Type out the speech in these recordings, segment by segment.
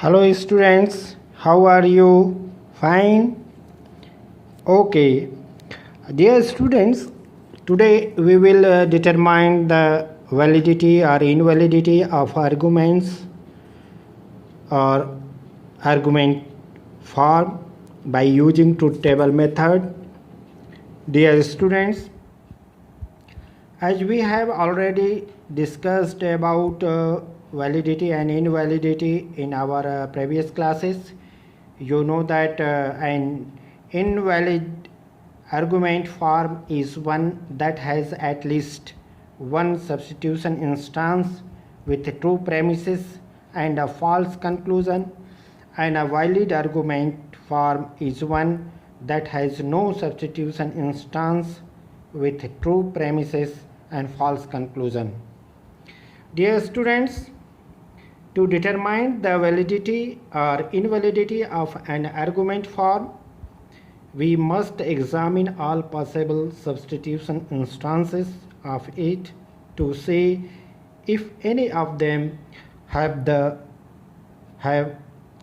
Hello students, how are you? Fine? Okay. Dear students, today we will determine the validity or invalidity of arguments or argument form by using truth table method. Dear students, as we have already discussed about validity and invalidity in our previous classes, you know that an invalid argument form is one that has at least one substitution instance with true premises and a false conclusion, and a valid argument form is one that has no substitution instance with true premises and false conclusion. Dear students, to determine the validity or invalidity of an argument form, we must examine all possible substitution instances of it to see if any of them have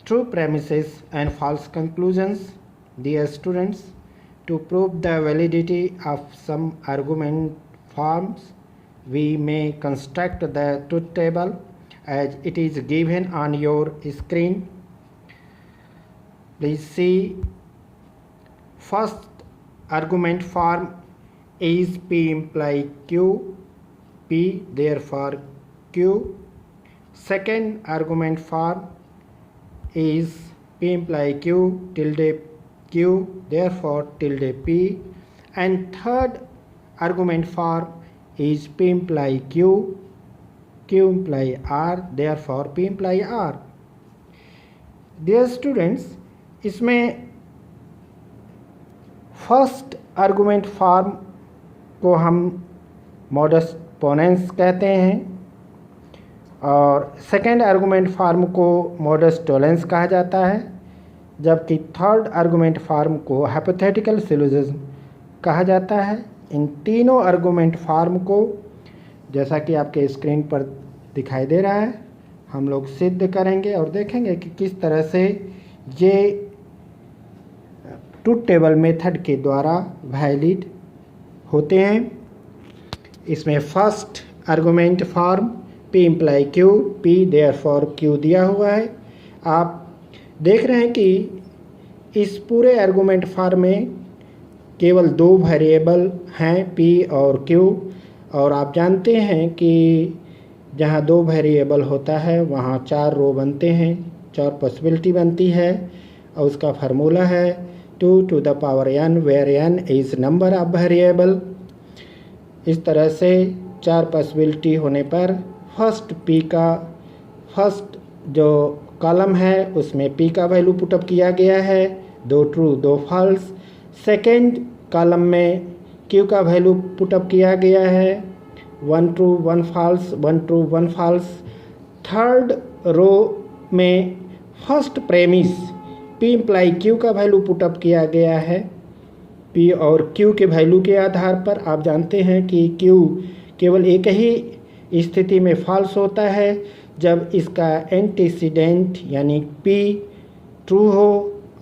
true premises and false conclusions. Dear students, to prove the validity of some argument forms, we may construct the truth table as it is given on your screen. Please see. First argument form is P imply Q, P therefore Q. Second argument form is P imply Q tilde Q therefore tilde P. And third argument form is P imply Q, Q imply R therefore P imply R. Dear students, इसमें first argument form को हम modus पोनेंस कहते हैं और second argument form को modus Tollens कहा जाता है, जबकि थर्ड आर्गुमेंट फॉर्म को हाइपोथेटिकल सिलोजिज्म कहा जाता है। इन तीनों आर्गुमेंट फॉर्म को, जैसा कि आपके स्क्रीन पर दिखाई दे रहा है, हम लोग सिद्ध करेंगे और देखेंगे कि किस तरह से ये ट्रूथ टेबल मेथड के द्वारा वैलिड होते हैं। इसमें first argument form P imply Q, P therefore Q दिया हुआ है। आप देख रहे हैं कि इस पूरे आर्गुमेंट फॉर्म में केवल दो वेरिएबल हैं P और Q, और आप जानते हैं कि जहाँ दो वेरिएबल होता है वहाँ चार रो बनते हैं, चार पॉसिबिलिटी बनती है, और उसका फार्मूला है 2 to the power n where n is number of variable। इस तरह से चार पॉसिबिलिटी होने पर फर्स्ट P का फर्स्ट जो कॉलम है उसमें P का वैल्यू पुटअप किया गया है, दो ट्रू दो फॉल्स। सेकेंड कॉलम में Q का वैल्यू पुटअप किया गया है, one true one false, one true one false. Third row में first premise P imply Q का वैल्यू पुटअप किया गया है। P और Q के वैल्यू के आधार पर आप जानते हैं कि Q केवल एक ही स्थिति में फॉल्स होता है, जब इसका एंटीसीडेंट यानी P ट्रू हो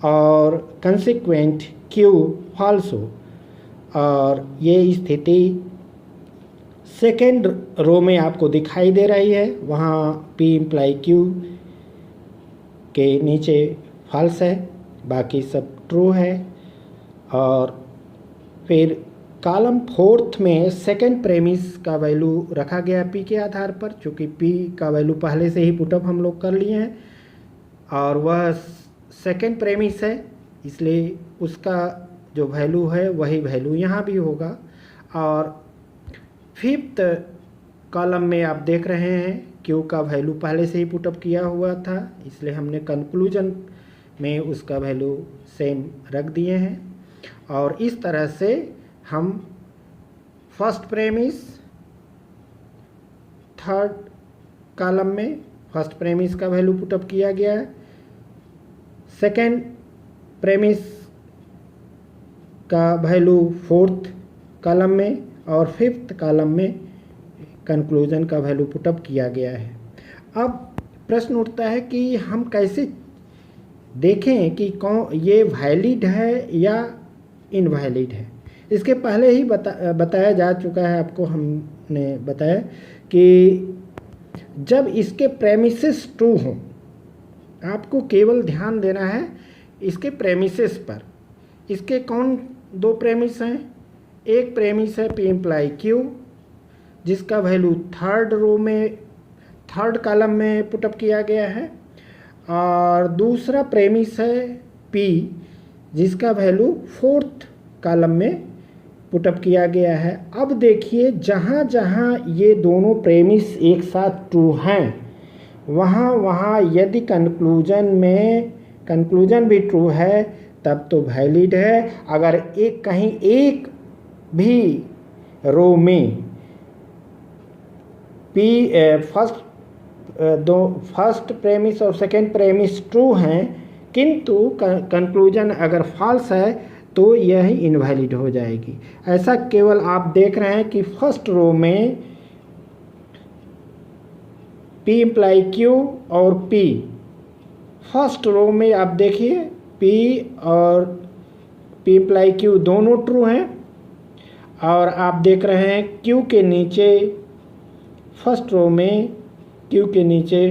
और कंसिक्वेंट Q फॉल्स हो, और ये स्थिति सेकेंड रो में आपको दिखाई दे रही है। वहाँ P इम्प्लाई Q के नीचे फॉल्स है, बाकी सब ट्रू है। और फिर कॉलम फोर्थ में सेकेंड प्रेमिस का वैल्यू रखा गया P के आधार पर, चूँकि P का वैल्यू पहले से ही पुटअप हम लोग कर लिए हैं और वह सेकेंड प्रेमिस है, इसलिए उसका जो वैल्यू है वही वैल्यू यहाँ भी होगा। और फिफ्थ कॉलम में आप देख रहे हैं Q का वैल्यू पहले से ही पुटअप किया हुआ था, इसलिए हमने कंक्लूजन में उसका वैल्यू सेम रख दिए हैं। और इस तरह से हम फर्स्ट प्रेमिस थर्ड कॉलम में फर्स्ट प्रेमिस का वैल्यू पुटअप किया गया है, सेकेंड प्रेमिस का वैल्यू फोर्थ कॉलम में, और फिफ्थ कॉलम में कंक्लूजन का वैल्यू पुटअप किया गया है। अब प्रश्न उठता है कि हम कैसे देखें कि कौन ये वैलिड है या इनवैलिड है। इसके पहले ही बताया जा चुका है, आपको हमने बताया कि जब इसके प्रेमिसेस ट्रू हों, आपको केवल ध्यान देना है इसके प्रेमिसेस पर। इसके कौन दो प्रेमिस हैं? एक प्रेमिस है P इम्प्लाई Q, जिसका वैल्यू थर्ड कॉलम में पुटअप किया गया है, और दूसरा प्रेमिस है P, जिसका वैल्यू फोर्थ कॉलम में पुटअप किया गया है। अब देखिए, जहाँ जहाँ ये दोनों प्रेमिस एक साथ ट्रू हैं, वहाँ वहाँ यदि कंक्लूजन भी ट्रू है तब तो वैलिड है। अगर कहीं एक भी रो में फर्स्ट प्रेमिस और सेकेंड प्रेमिस ट्रू हैं, किंतु कंक्लूजन अगर फॉल्स है तो यह इनवैलिड हो जाएगी। ऐसा केवल आप देख रहे हैं कि फर्स्ट रो में P इम्प्लाई Q और P, फर्स्ट रो में आप देखिए P और P इम्प्लाई Q दोनों ट्रू हैं, और आप देख रहे हैं Q के नीचे, फर्स्ट रो में Q के नीचे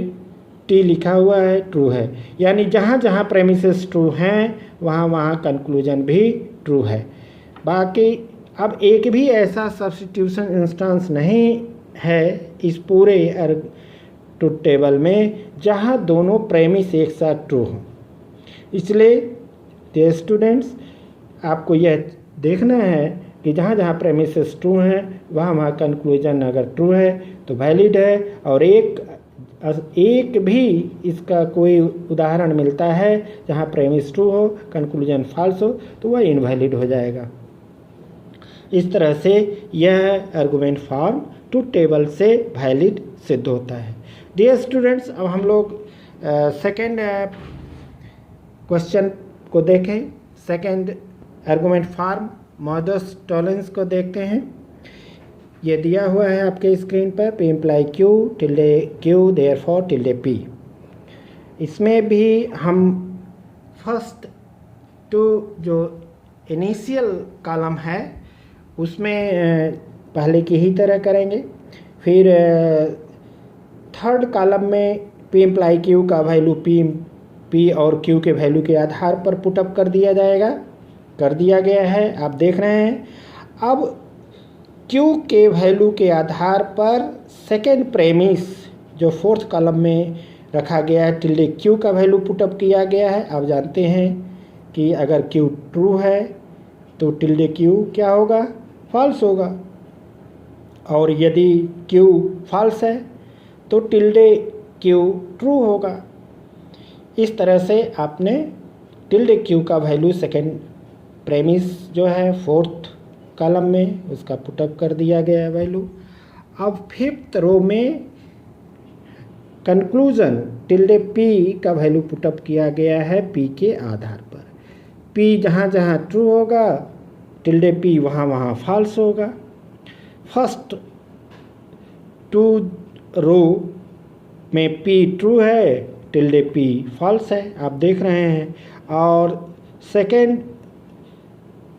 T लिखा हुआ है, ट्रू है। यानी जहाँ जहाँ प्रेमिसेस ट्रू हैं वहाँ वहाँ कंक्लूजन भी ट्रू है। बाकी अब एक भी ऐसा सब्स्टिट्यूशन इंस्टेंस नहीं है इस पूरे ट्रुथ टेबल में जहाँ दोनों प्रेमिस एक साथ ट्रू हों। इसलिए डियर स्टूडेंट्स, आपको यह देखना है कि जहाँ जहाँ प्रेमिसेस ट्रू हैं वहाँ वहाँ कंक्लूजन अगर ट्रू है तो वैलिड है, और एक भी इसका कोई उदाहरण मिलता है जहाँ प्रेमिस ट्रू हो, कंक्लूजन फॉल्स हो, तो वह इनवैलिड हो जाएगा। इस तरह से यह आर्गुमेंट फॉर्म ट्रुथ टेबल से वैलिड सिद्ध होता है। डियर स्टूडेंट्स, अब हम लोग सेकेंड क्वेश्चन को देखें। Second argument form modus Tollens को देखते हैं। ये दिया हुआ है आपके स्क्रीन पर, P imply Q tilde Q therefore tilde P। इसमें भी हम फर्स्ट टू जो इनिशियल कॉलम है उसमें पहले की ही तरह करेंगे। फिर थर्ड कॉलम में P इम्प्लाई Q का वैल्यू P और Q के वैल्यू के आधार पर पुटअप कर दिया जाएगा, कर दिया गया है, आप देख रहे हैं। अब Q के वैल्यू के आधार पर सेकेंड प्रेमिस जो फोर्थ कॉलम में रखा गया है, टिल्डे Q का वैल्यू पुटअप किया गया है। आप जानते हैं कि अगर Q ट्रू है तो टिल्डे Q क्या होगा? फॉल्स होगा, और यदि Q फॉल्स है तो टिल्डे Q ट्रू होगा। इस तरह से आपने टिल्डे Q का वैल्यू सेकेंड प्रेमिस जो है फोर्थ कॉलम में उसका पुटअप कर दिया गया है वैल्यू। अब फिफ्थ रो में कंक्लूजन टिल्डे P का वैल्यू पुटअप किया गया है P के आधार पर। P जहाँ जहाँ ट्रू होगा टिल्डे P वहाँ वहाँ फॉल्स होगा। फर्स्ट टू रो में P ट्रू है, टिल्डे P फॉल्स है, आप देख रहे हैं। और सेकेंड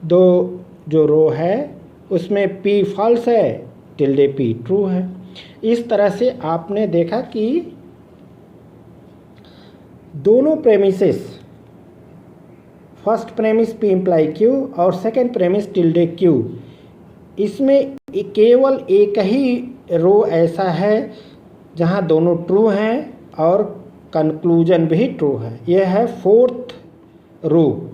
दो जो रो है उसमें P फॉल्स है, टिल्डे P ट्रू है। इस तरह से आपने देखा कि दोनों premises, first premise P imply Q और सेकेंड प्रेमिस टिल्डे Q, इसमें केवल एक ही रो ऐसा है जहां दोनों ट्रू हैं और कंक्लूजन भी ट्रू है। यह है फोर्थ रो।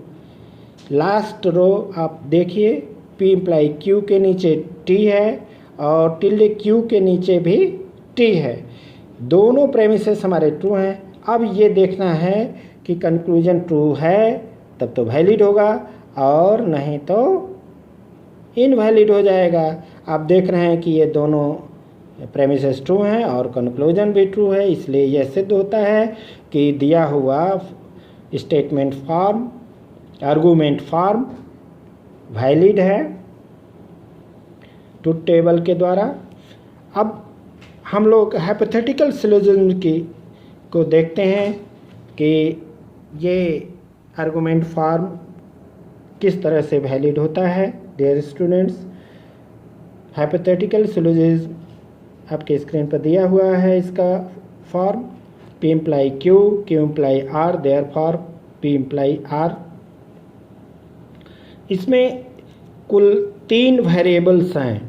लास्ट रो आप देखिए, P इम्प्लाई Q के नीचे T है और टिल्डे Q के नीचे भी T है। दोनों प्रेमिसेस हमारे ट्रू हैं। अब ये देखना है कि कंक्लूजन ट्रू है तब तो वैलिड होगा, और नहीं तो इनवैलिड हो जाएगा। आप देख रहे हैं कि ये दोनों प्रेमिसेस ट्रू हैं और कंक्लूजन भी ट्रू है, इसलिए यह सिद्ध होता है कि दिया हुआ statement form, argument form valid है ट्रुथ टेबल के द्वारा। अब हम लोग हाइपोथेटिकल सिलोजिज्म की को देखते हैं कि ये आर्गुमेंट फॉर्म किस तरह से वैलिड होता है। डियर स्टूडेंट्स, हाइपोथेटिकल सिलोजिज्म आपके स्क्रीन पर दिया हुआ है। इसका form P imply Q, Q imply R, therefore P imply R। इसमें कुल 3 वेरिएबल्स हैं,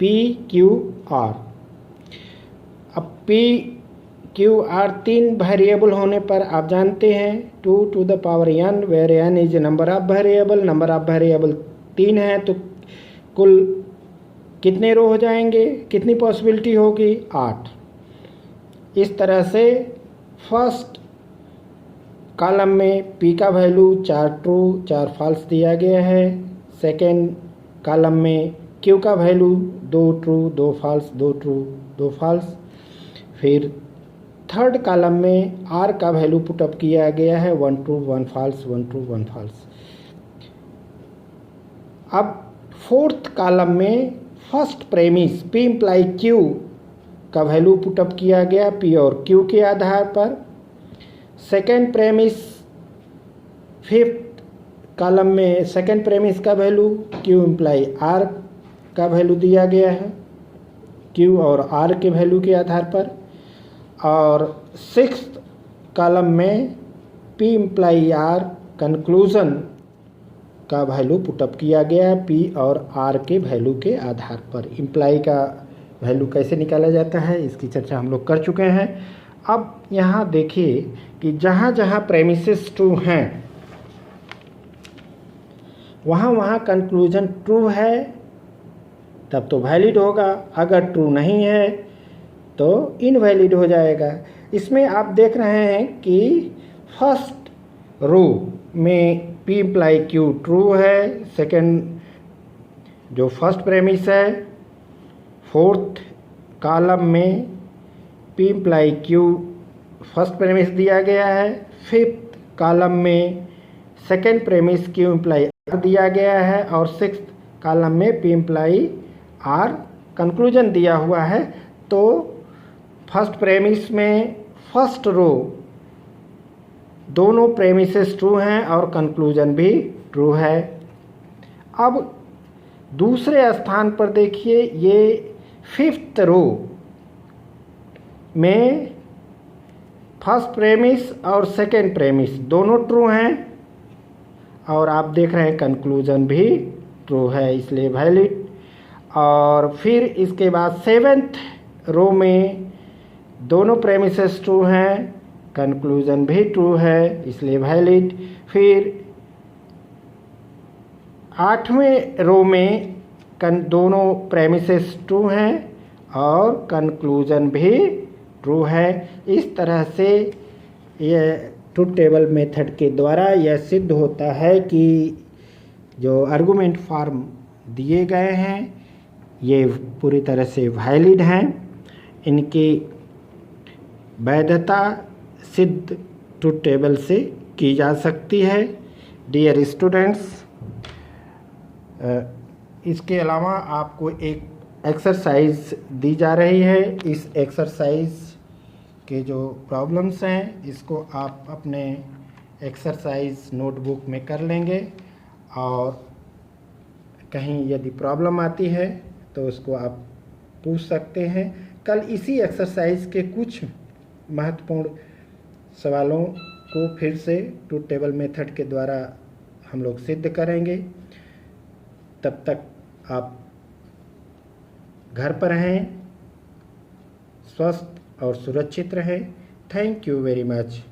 P, Q, R। अब P, Q, R 3 वेरिएबल होने पर आप जानते हैं 2 to the power n, where n is number of variable. Number of variable 3 है, तो कुल कितने रो हो जाएंगे, कितनी पॉसिबिलिटी होगी, 8। इस तरह से फर्स्ट कॉलम में P का वैल्यू 4 ट्रू 4 फॉल्स दिया गया है। सेकेंड कॉलम में Q का value 2 true 2 false 2 true 2 false. फिर थर्ड कॉलम में R का वैल्यू पुटअप किया गया है 1 ट्रू 1 फॉल्स 1 ट्रू 1 फॉल्स। अब फोर्थ कॉलम में first premise P imply Q का वैल्यू पुटअप किया गया P और Q के आधार पर। सेकेंड प्रेमिस फिफ्थ कॉलम में सेकेंड प्रेमिस का वैल्यू Q इम्प्लाई R का वैल्यू दिया गया है Q और R के वैल्यू के आधार पर। और सिक्स्थ कॉलम में P इम्प्लाई R कंक्लूजन का वैल्यू पुटअप किया गया है P और R के वैल्यू के आधार पर। इम्प्लाई का वैल्यू कैसे निकाला जाता है इसकी चर्चा हम लोग कर चुके हैं। अब यहाँ देखिए कि जहाँ जहाँ प्रेमिसेस ट्रू हैं वहाँ वहाँ कंक्लूजन ट्रू है तब तो वैलिड होगा, अगर ट्रू नहीं है तो इनवैलिड हो जाएगा। इसमें आप देख रहे हैं कि फर्स्ट रो में P इम्प्लाई Q ट्रू है, सेकेंड जो फर्स्ट प्रेमिस है। फोर्थ कॉलम में P imply Q first premise दिया गया है। फिफ्थ कॉलम में second premise Q imply R दिया गया है और सिक्स्थ कॉलम में P इम्प्लाई R कंक्लूजन दिया हुआ है। तो फर्स्ट प्रेमिस में फर्स्ट रो दोनों प्रेमिसेस ट्रू हैं और कंक्लूजन भी ट्रू है। अब दूसरे स्थान पर देखिए, ये फिफ्थ रो में फर्स्ट प्रेमिस और सेकेंड प्रेमिस दोनों ट्रू हैं और आप देख रहे हैं कंक्लूजन भी ट्रू है, इसलिए वैलिड। और फिर इसके बाद सेवेंथ रो में दोनों प्रेमिसेस ट्रू हैं, कंक्लूजन भी ट्रू है, इसलिए वैलिड। फिर आठवें रो में दोनों प्रेमिसेस ट्रू हैं और कंक्लूजन भी ट्रू है। इस तरह से यह ट्रूथ टेबल मेथड के द्वारा यह सिद्ध होता है कि जो आर्गुमेंट फॉर्म दिए गए हैं ये पूरी तरह से वैलिड हैं, इनकी वैधता सिद्ध ट्रूथ टेबल से की जा सकती है। डियर स्टूडेंट्स, इसके अलावा आपको एक एक्सरसाइज दी जा रही है। इस एक्सरसाइज के जो प्रॉब्लम्स हैं इसको आप अपने एक्सरसाइज नोटबुक में कर लेंगे और कहीं यदि प्रॉब्लम आती है तो उसको आप पूछ सकते हैं। कल इसी एक्सरसाइज के कुछ महत्वपूर्ण सवालों को फिर से ट्रूथ टेबल मेथड के द्वारा हम लोग सिद्ध करेंगे। तब तक आप घर पर रहें, स्वस्थ और सुरक्षित रहें। Thank you very much.